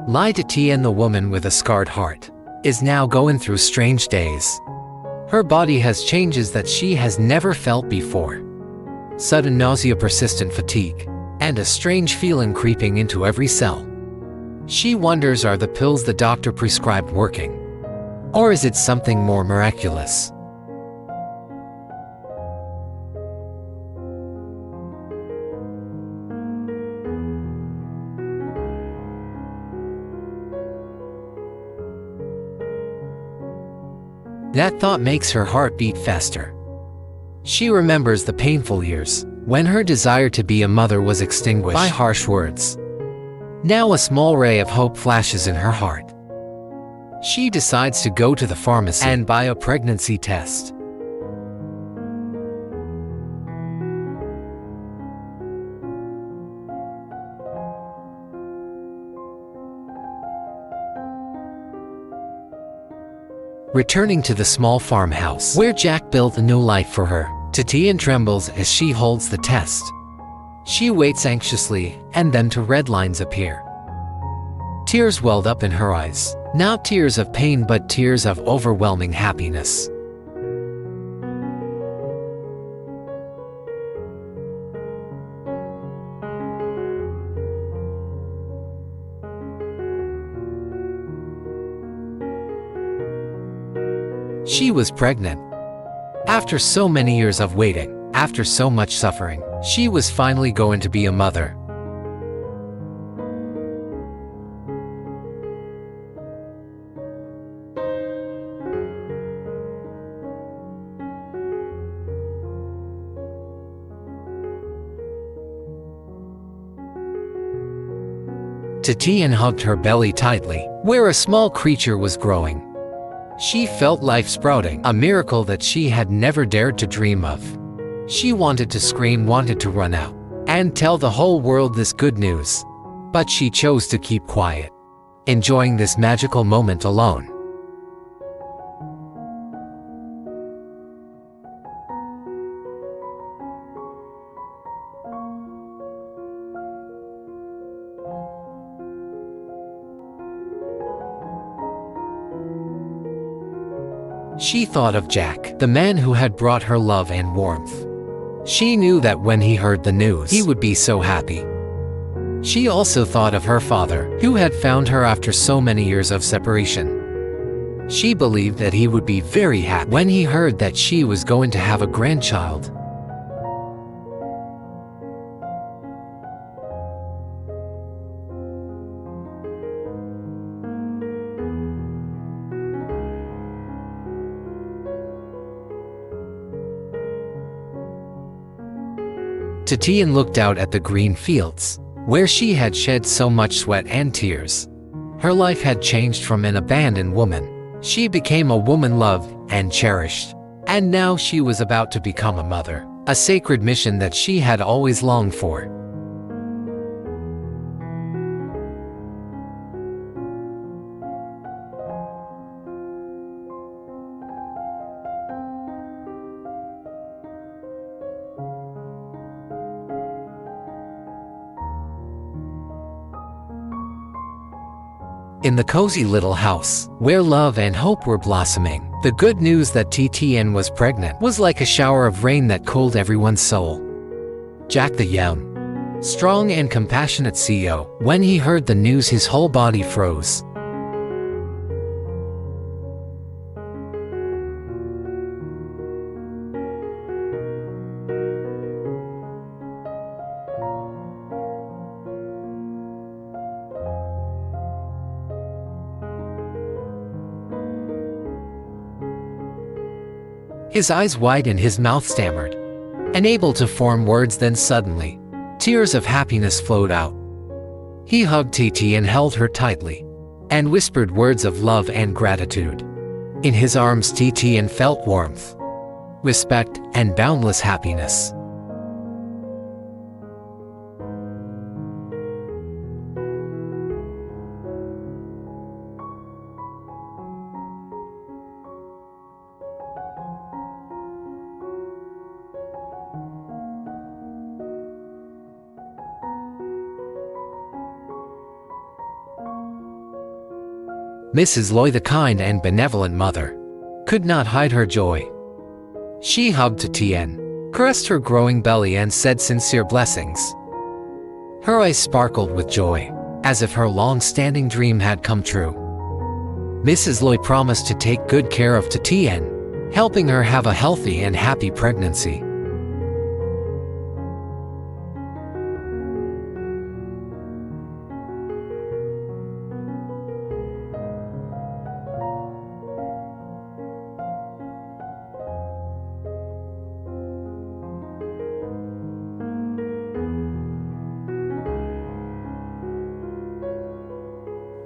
Lýtửtiên, the woman with a scarred heart, is now going through strange days. Her body has changes that she has never felt before. Sudden nausea, persistent fatigue, and a strange feeling creeping into every cell. She wonders, are the pills the doctor prescribed working? Or is it something more miraculous? That thought makes her heart beat faster. She remembers the painful years when her desire to be a mother was extinguished by harsh words. Now a small ray of hope flashes in her heart. She decides to go to the pharmacy and buy a pregnancy test. Returning to the small farmhouse where Jack built a new life for her, Tien trembles as she holds the test. She waits anxiously, and then two red lines appear. Tears welled up in her eyes, not tears of pain but tears of overwhelming happiness. She was pregnant. After so many years of waiting, after so much suffering, she was finally going to be a mother. Tien hugged her belly tightly, where a small creature was growing. She felt life sprouting, a miracle that she had never dared to dream of. She wanted to scream, wanted to run out, and tell the whole world this good news. But she chose to keep quiet, enjoying this magical moment alone. She thought of Jack, the man who had brought her love and warmth. She knew that when he heard the news, he would be so happy. She also thought of her father, who had found her after so many years of separation. She believed that he would be very happy when he heard that she was going to have a grandchild. Tien looked out at the green fields, where she had shed so much sweat and tears. Her life had changed. From an abandoned woman, she became a woman loved and cherished. And now she was about to become a mother, a sacred mission that she had always longed for. In the cozy little house, where love and hope were blossoming, the good news that Tien was pregnant was like a shower of rain that cooled everyone's soul. Jack, the young, strong and compassionate CEO, when he heard the news, his whole body froze. His eyes widened, his mouth stammered, unable to form words. Then suddenly, tears of happiness flowed out. He hugged Tien, held her tightly, and whispered words of love and gratitude. In his arms, Tien felt warmth, respect, and boundless happiness. Mrs. Loy, the kind and benevolent mother, could not hide her joy. She hugged Tien, caressed her growing belly and said sincere blessings. Her eyes sparkled with joy, as if her long-standing dream had come true. Mrs. Loy promised to take good care of Tien, helping her have a healthy and happy pregnancy.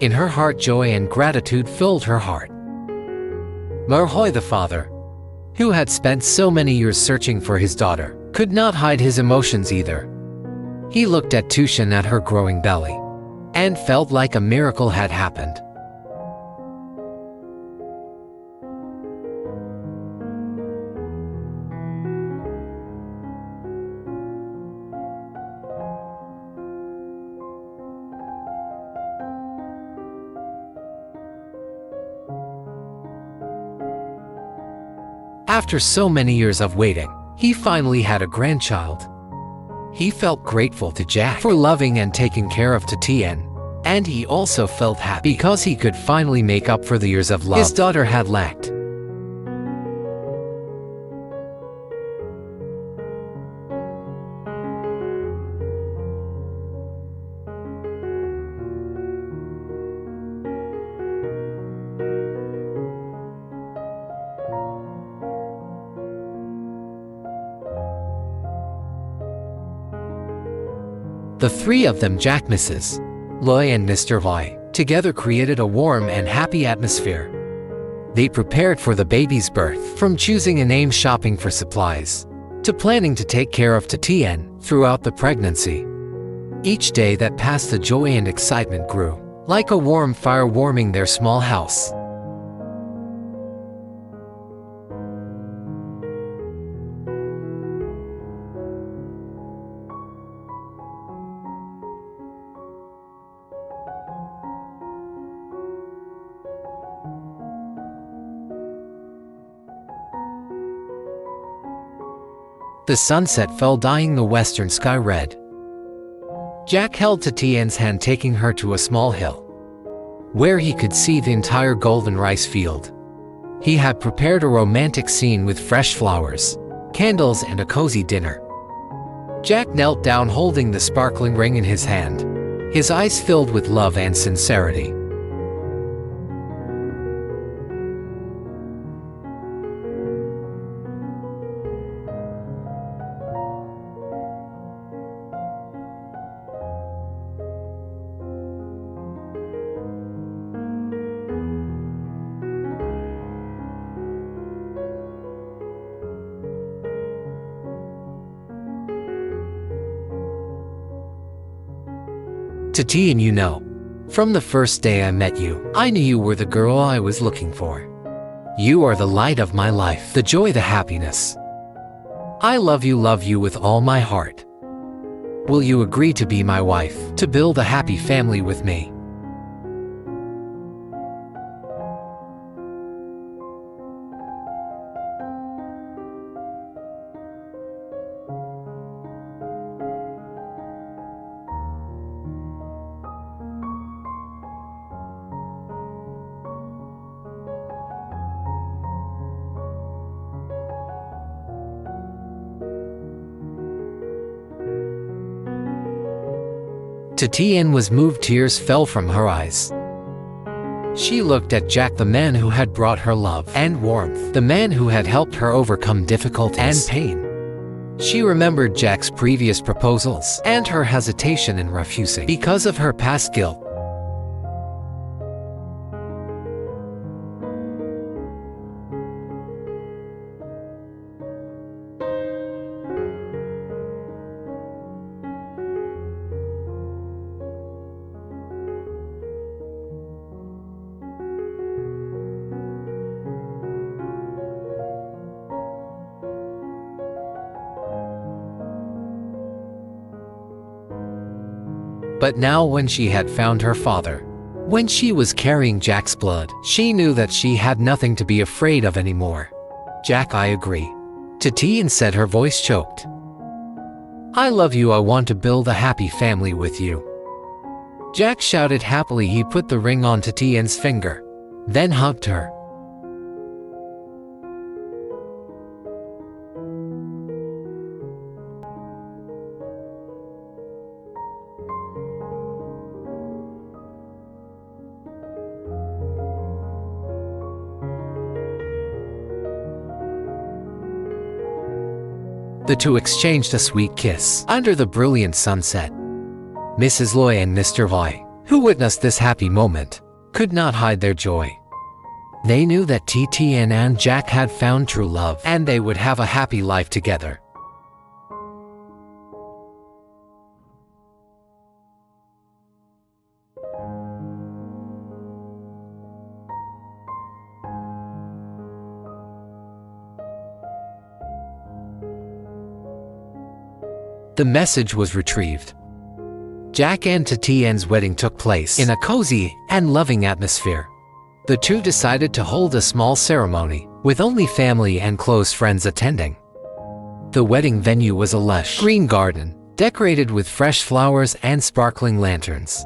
In her heart, joy and gratitude filled her heart. Merhoy, the father, who had spent so many years searching for his daughter, could not hide his emotions either. He looked at Tushin at her growing belly, and felt like a miracle had happened. After so many years of waiting, he finally had a grandchild. He felt grateful to Jack for loving and taking care of Tien, and he also felt happy because he could finally make up for the years of love his daughter had lacked. The three of them, Jack, Mrs. Loy and Mr. Loy, together created a warm and happy atmosphere. They prepared for the baby's birth, from choosing a name, shopping for supplies, to planning to take care of Tien throughout the pregnancy. Each day that passed, the joy and excitement grew, like a warm fire warming their small house. The sunset fell, dyeing the western sky red. Jack held Tien's hand, taking her to a small hill, where he could see the entire golden rice field. He had prepared a romantic scene with fresh flowers, candles, and a cozy dinner. Jack knelt down, holding the sparkling ring in his hand, his eyes filled with love and sincerity. Tien, you know, from the first day I met you, I knew you were the girl I was looking for. You are the light of my life, the joy, the happiness. I love you with all my heart. Will you agree to be my wife, to build a happy family with me? Tien was moved, tears fell from her eyes. She looked at Jack, the man who had brought her love and warmth, the man who had helped her overcome difficulties and pain. She remembered Jack's previous proposals and her hesitation in refusing because of her past guilt. But now, when she had found her father, When she was carrying Jack's blood, she knew that she had nothing to be afraid of anymore. "Jack, I agree," Tien said, her voice choked. "I love you. I want to build a happy family with you." Jack shouted happily. He put the ring on Tien's finger, then hugged her. The two exchanged a sweet kiss under the brilliant sunset. Mrs. Loy and Mr. Loy, who witnessed this happy moment, could not hide their joy. They knew that Tien and Jack had found true love, and they would have a happy life together. The message was retrieved. Jack and Tien's wedding took place in a cozy and loving atmosphere. The two decided to hold a small ceremony, with only family and close friends attending. The wedding venue was a lush green garden, decorated with fresh flowers and sparkling lanterns.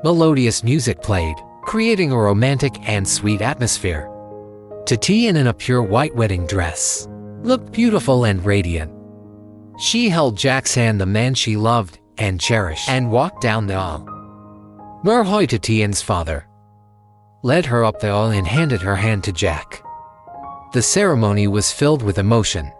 Melodious music played, creating a romantic and sweet atmosphere. Tien, in a pure white wedding dress, looked beautiful and radiant. She held Jack's hand, the man she loved and cherished, and walked down the aisle. Tien's father led her up the aisle and handed her hand to Jack. The ceremony was filled with emotion.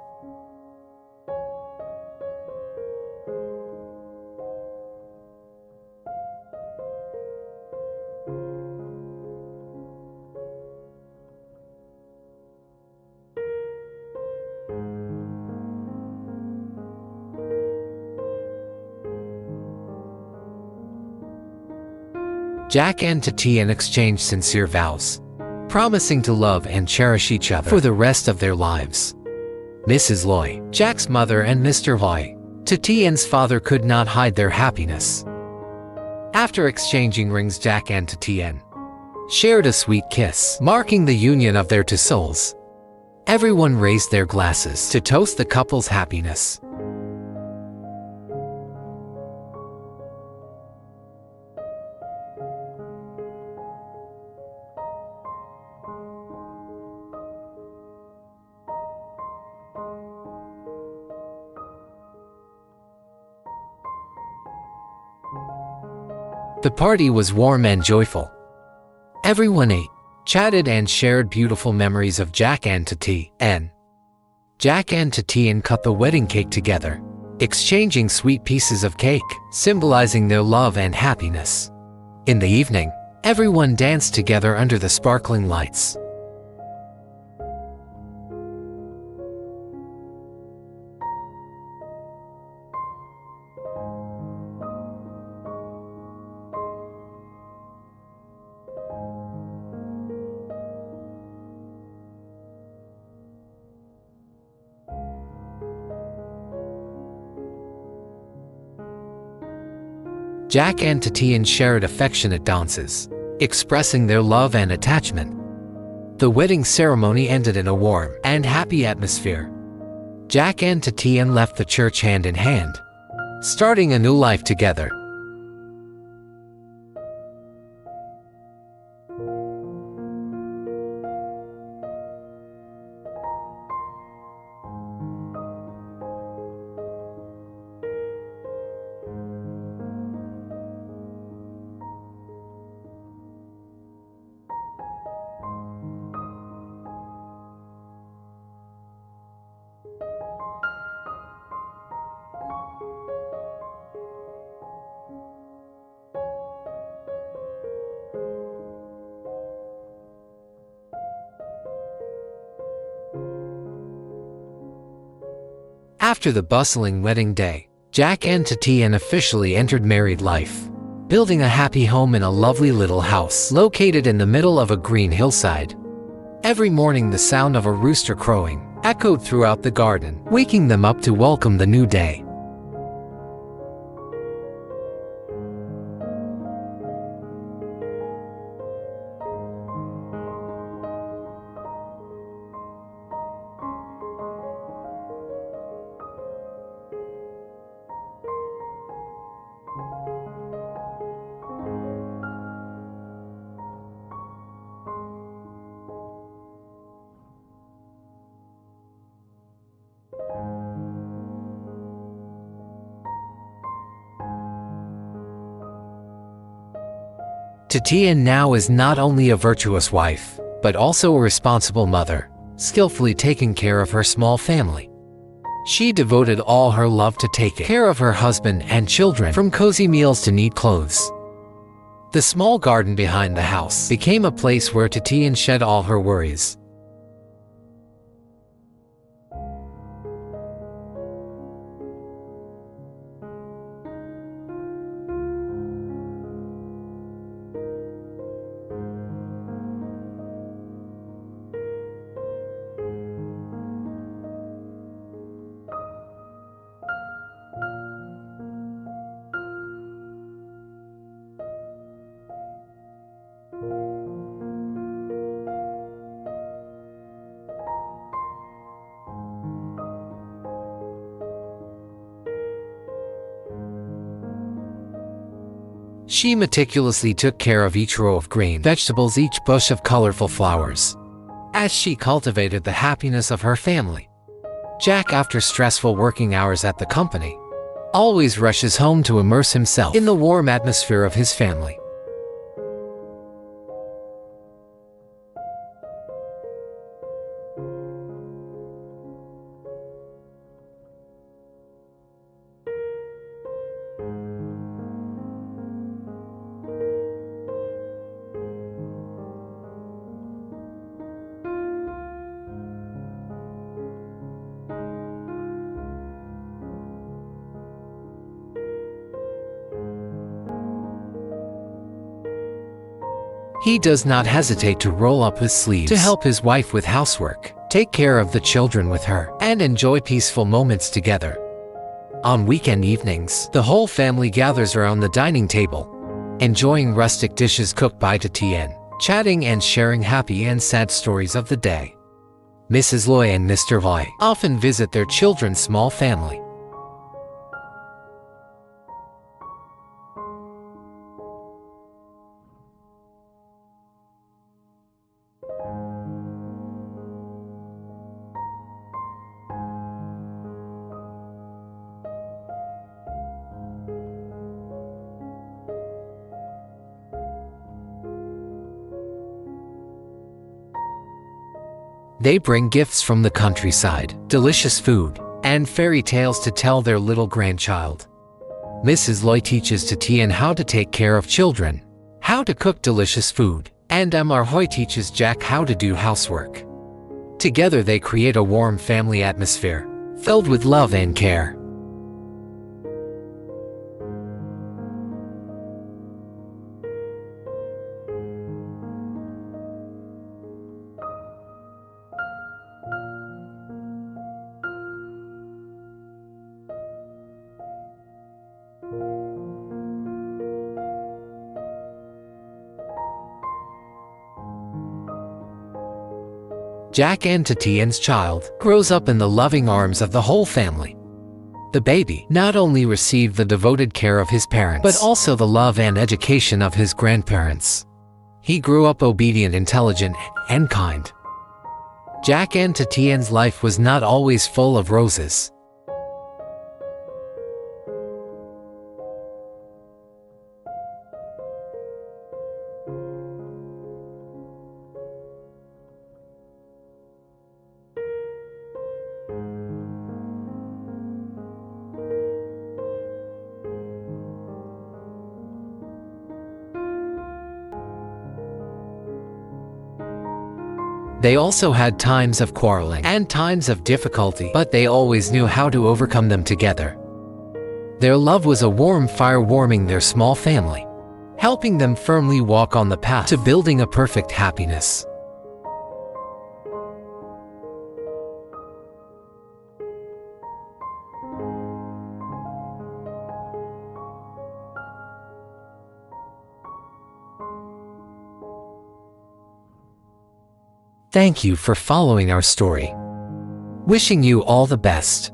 Jack and Tien exchanged sincere vows, promising to love and cherish each other for the rest of their lives. Mrs. Loy, Jack's mother, and Mr. Loy, Tien's father, could not hide their happiness. After exchanging rings, Jack and Tien shared a sweet kiss, marking the union of their two souls. Everyone raised their glasses to toast the couple's happiness. The party was warm and joyful. Everyone ate, chatted, and shared beautiful memories of Jack and Tien. Jack and Tien cut the wedding cake together, exchanging sweet pieces of cake, symbolizing their love and happiness. In the evening, everyone danced together under the sparkling lights. Jack and Tien shared affectionate dances, expressing their love and attachment. The wedding ceremony ended in a warm and happy atmosphere. Jack and Tien left the church hand in hand, starting a new life together. After the bustling wedding day, Jack and Tien officially entered married life, building a happy home in a lovely little house located in the middle of a green hillside. Every morning the sound of a rooster crowing echoed throughout the garden, waking them up to welcome the new day. Tien now is not only a virtuous wife, but also a responsible mother, skillfully taking care of her small family. She devoted all her love to take care of her husband and children, from cozy meals to neat clothes. The small garden behind the house became a place where Tien shed all her worries. She meticulously took care of each row of green vegetables, each bush of colorful flowers, as she cultivated the happiness of her family. Jack, after stressful working hours at the company, always rushes home to immerse himself in the warm atmosphere of his family. He does not hesitate to roll up his sleeves to help his wife with housework, take care of the children with her, and enjoy peaceful moments together. On weekend evenings, the whole family gathers around the dining table, enjoying rustic dishes cooked by Tien, chatting and sharing happy and sad stories of the day. Mrs. Loy and Mr. Loy often visit their children's small family. They bring gifts from the countryside, delicious food, and fairy tales to tell their little grandchild. Mrs. Loy teaches Tien how to take care of children, how to cook delicious food, and Mr. Hoy teaches Jack how to do housework. Together they create a warm family atmosphere, filled with love and care. Jack and Tien's child grows up in the loving arms of the whole family. The baby not only received the devoted care of his parents, but also the love and education of his grandparents. He grew up obedient, intelligent, and kind. Jack and Tien's life was not always full of roses. They also had times of quarreling and times of difficulty, but they always knew how to overcome them together. Their love was a warm fire warming their small family, helping them firmly walk on the path to building a perfect happiness. Thank you for following our story. Wishing you all the best.